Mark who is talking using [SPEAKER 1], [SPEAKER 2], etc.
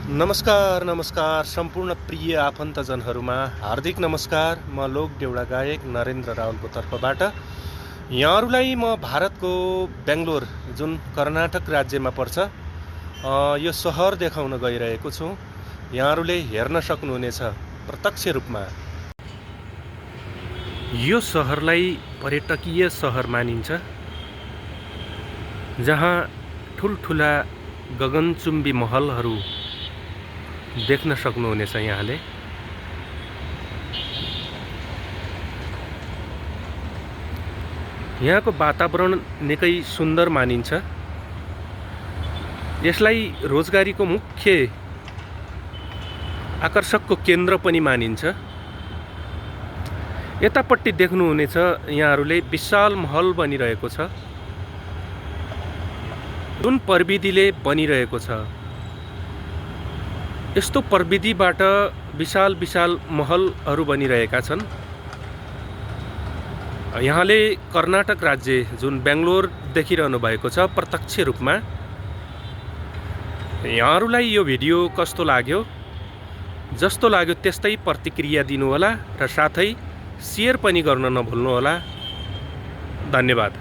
[SPEAKER 1] नमस्कार नमस्कार सम्पूर्ण प्रिय आफन्तजनहरूमा हार्दिक नमस्कार। म लोक देउडा गायक नरेन्द्र रावलको तर्फबाट यहाँहरूलाई म भारतको बेङ्गलोर जुन कर्नाटक राज्यमा पर्छ यो सहर देखाउन गइरहेको छु। यहाँहरूले हेर्न सक्नुहुनेछ प्रत्यक्ष रूपमा। यो सहरलाई पर्यटकीय सहर मानिन्छ, जहाँ ठुल्ठुला गगनचुम्बी महलहरू देख्न सक्नुहुनेछ। यहाँले यहाँको वातावरण निकै सुन्दर मानिन्छ। यसलाई रोजगारीको मुख्य आकर्षकको केन्द्र पनि मानिन्छ। यतापट्टि देख्नुहुनेछ यहाँहरूले विशाल महल बनिरहेको छ, जुन प्रविधिले बनिरहेको छ। यस्तो प्रविधिबाट विशाल विशाल महलहरू बनिरहेका छन्। यहाँले कर्नाटक राज्य जुन बेङ्गलोर देखिरहनु भएको छ प्रत्यक्ष रूपमा। यहाँहरूलाई यो भिडियो कस्तो लाग्यो, जस्तो लाग्यो त्यस्तै प्रतिक्रिया दिनुहोला र साथै सेयर पनि गर्न नभुल्नुहोला। धन्यवाद।